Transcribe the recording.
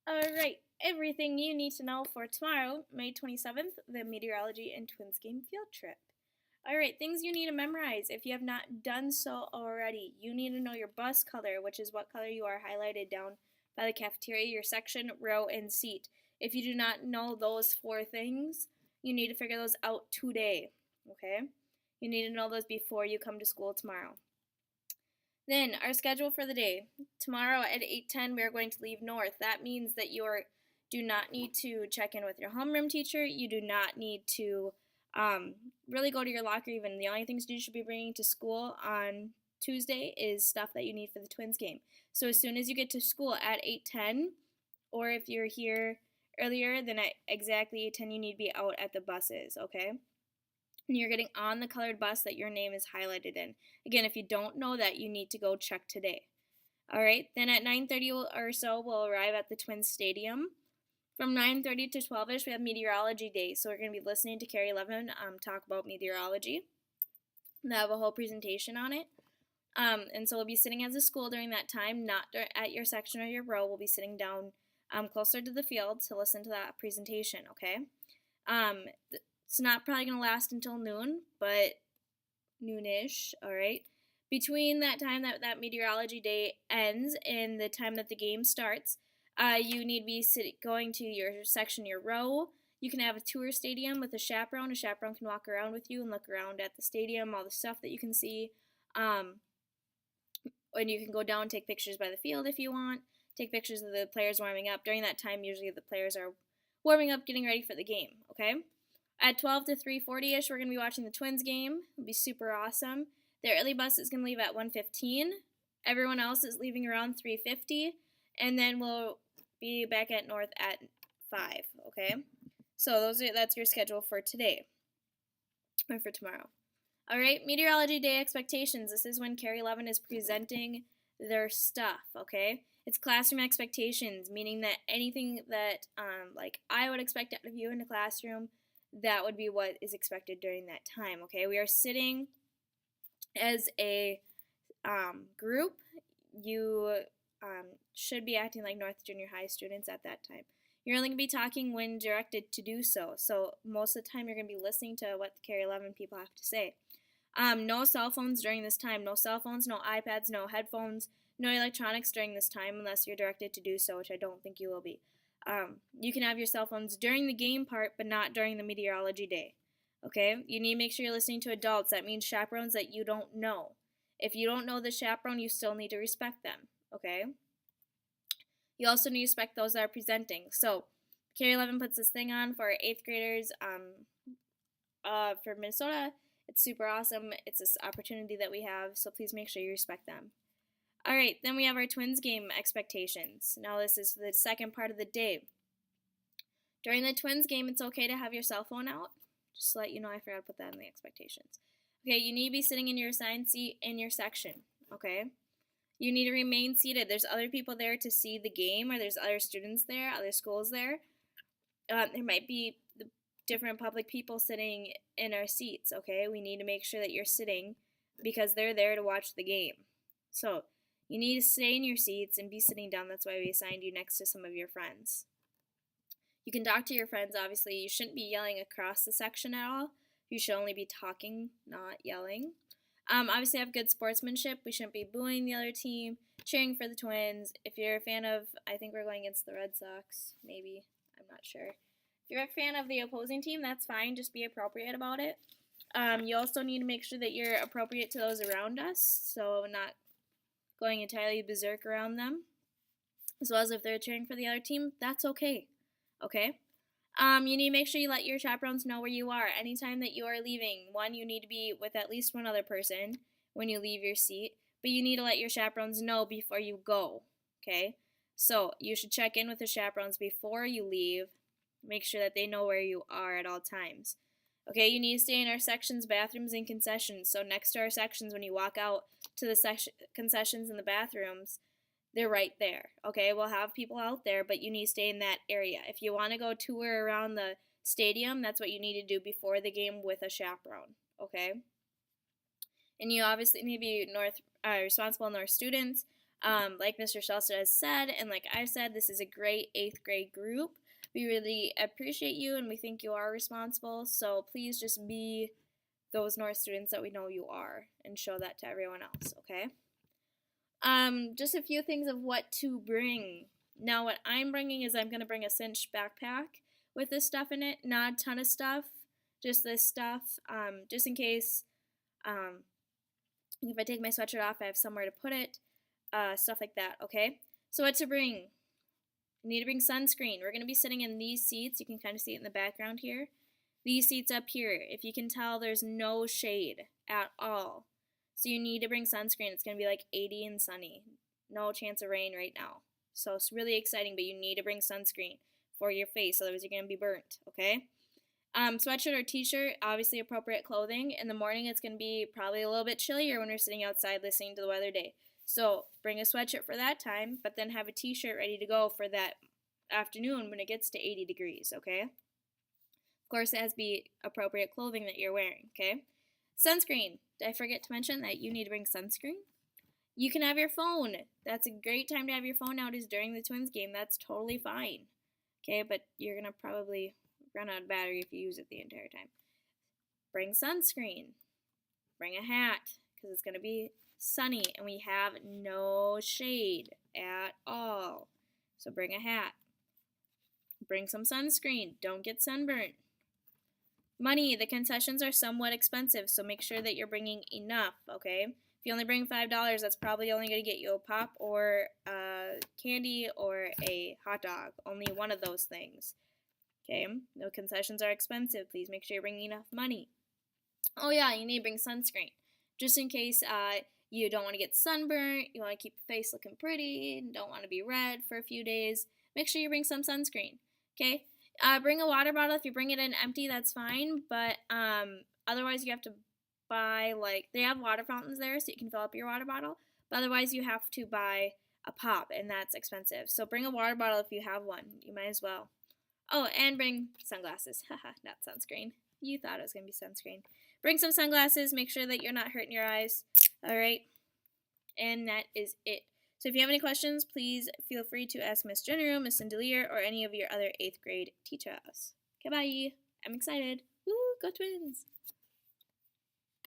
Alright, everything you need to know for tomorrow, May 27th, the meteorology and twins game field trip. Alright, things you need to memorize. If you have not done so already, you need to know your bus color, which is what color you are highlighted down by the cafeteria, your section, row, and seat. If you do not know those four things, you need to figure those out today. Okay? You need to know those before you come to school tomorrow. Then our schedule for the day. Tomorrow at 8:10 we are going to leave north. That means that you do not need to check in with your homeroom teacher. You do not need to really go to your locker even. The only things you should be bringing to school on Tuesday is stuff that you need for the twins game. So as soon as you get to school at 8:10, or if you're here earlier than at exactly 8:10, you need to be out at the buses, okay? And you're getting on the colored bus that your name is highlighted in. Again, if you don't know that, you need to go check today. All right, then at 9:30 or so, we'll arrive at the Twins Stadium. From 9:30 to 12ish, we have meteorology day. So we're going to be listening to Carrie Levin talk about meteorology. They have a whole presentation on it. And so we'll be sitting as a school during that time, not at your section or your row. We'll be sitting down closer to the field to listen to that presentation, okay? It's not probably going to last until noon, but noonish, all right? Between that time that meteorology day ends and the time that the game starts, you need to be going to your section, your row. You can have a tour stadium with a chaperone. A chaperone can walk around with you and look around at the stadium, all the stuff that you can see. And you can go down and take pictures by the field if you want. Take pictures of the players warming up. During that time, usually the players are warming up, getting ready for the game, okay? At 12 to 3:40ish, we're going to be watching the Twins game. It'll be super awesome. The early bus is going to leave at 1:15. Everyone else is leaving around 3:50. And then we'll be back at North at 5, okay? So that's your schedule for today, or for tomorrow. All right, meteorology day expectations. This is when Carrie Levin is presenting their stuff, okay? It's classroom expectations, meaning that anything that like I would expect out of you in a classroom, that would be what is expected during that time, okay? We are sitting as a group. You should be acting like North Junior High students at that time. You're only going to be talking when directed to do so. So most of the time you're going to be listening to what the Carrie 11 people have to say. No cell phones during this time. No cell phones, no iPads, no headphones, no electronics during this time unless you're directed to do so, which I don't think you will be. You can have your cell phones during the game part, but not during the meteorology day. Okay? You need to make sure you're listening to adults. That means chaperones that you don't know. If you don't know the chaperone, you still need to respect them. Okay? You also need to respect those that are presenting. So, Carrie 11 puts this thing on for 8th graders for Minnesota. It's super awesome. It's this opportunity that we have, so please make sure you respect them. All right, then we have our Twins game expectations. Now this is the second part of the day. During the Twins game, it's okay to have your cell phone out. Just to let you know, I forgot to put that in the expectations. Okay, you need to be sitting in your assigned seat in your section, okay? You need to remain seated. There's other people there to see the game, or there's other students there, other schools there. There might be different public people sitting in our seats, okay? We need to make sure that you're sitting because they're there to watch the game. So, you need to stay in your seats and be sitting down. That's why we assigned you next to some of your friends. You can talk to your friends, obviously. You shouldn't be yelling across the section at all. You should only be talking, not yelling. Obviously, have good sportsmanship. We shouldn't be booing the other team, cheering for the Twins. If you're a fan of, I think we're going against the Red Sox, maybe. I'm not sure. If you're a fan of the opposing team, that's fine. Just be appropriate about it. You also need to make sure that you're appropriate to those around us, so not going entirely berserk around them. As well as if they're cheering for the other team, that's okay. Okay? You need to make sure you let your chaperones know where you are. Anytime that you are leaving, one, you need to be with at least one other person when you leave your seat, but you need to let your chaperones know before you go, okay? So you should check in with the chaperones before you leave. Make sure that they know where you are at all times. Okay, you need to stay in our sections, bathrooms, and concessions. So next to our sections, when you walk out to the concessions and the bathrooms, they're right there. Okay, we'll have people out there, but you need to stay in that area. If you want to go tour around the stadium, that's what you need to do before the game with a chaperone. Okay, and you obviously need to be responsible North students. Like Mr. Shelster has said, and like I've said, this is a great 8th grade group. We really appreciate you, and we think you are responsible. So please just be those North students that we know you are, and show that to everyone else. Okay. Just a few things of what to bring. Now, what I'm bringing is I'm gonna bring a cinched backpack with this stuff in it. Not a ton of stuff, just this stuff. Just in case. If I take my sweatshirt off, I have somewhere to put it. Stuff like that, okay? So what to bring? You need to bring sunscreen. We're going to be sitting in these seats. You can kind of see it in the background here. These seats up here. If you can tell, there's no shade at all. So you need to bring sunscreen. It's going to be like 80 and sunny. No chance of rain right now. So it's really exciting, but you need to bring sunscreen for your face. Otherwise, you're going to be burnt, okay? Sweatshirt or t-shirt, obviously appropriate clothing. In the morning, it's going to be probably a little bit chillier when we're sitting outside listening to the weather day. So bring a sweatshirt for that time, but then have a t-shirt ready to go for that afternoon when it gets to 80 degrees, okay? Of course, it has to be appropriate clothing that you're wearing, okay? Sunscreen. Did I forget to mention that you need to bring sunscreen? You can have your phone. That's a great time to have your phone out is during the Twins game. That's totally fine, okay? But you're going to probably run out of battery if you use it the entire time. Bring sunscreen. Bring a hat because it's going to be sunny and we have no shade at all. So bring a hat. Bring some sunscreen. Don't get sunburned. Money. The concessions are somewhat expensive, so make sure that you're bringing enough, okay? If you only bring $5, that's probably only going to get you a pop or a candy or a hot dog. Only one of those things. Okay, no concessions are expensive. Please make sure you're bringing enough money. Oh yeah, you need to bring sunscreen. Just in case you don't want to get sunburnt, you want to keep your face looking pretty, don't want to be red for a few days, make sure you bring some sunscreen. Okay, bring a water bottle. If you bring it in empty, that's fine, but otherwise you have to buy, like, they have water fountains there so you can fill up your water bottle, but otherwise you have to buy a pop, and that's expensive. So bring a water bottle if you have one. You might as well. Oh, and bring sunglasses. Haha, not sunscreen. You thought it was going to be sunscreen. Bring some sunglasses. Make sure that you're not hurting your eyes. All right? And that is it. So if you have any questions, please feel free to ask Miss General, Miss Cindelier, or any of your other 8th grade teachers. Okay, bye. I'm excited. Woo, go Twins.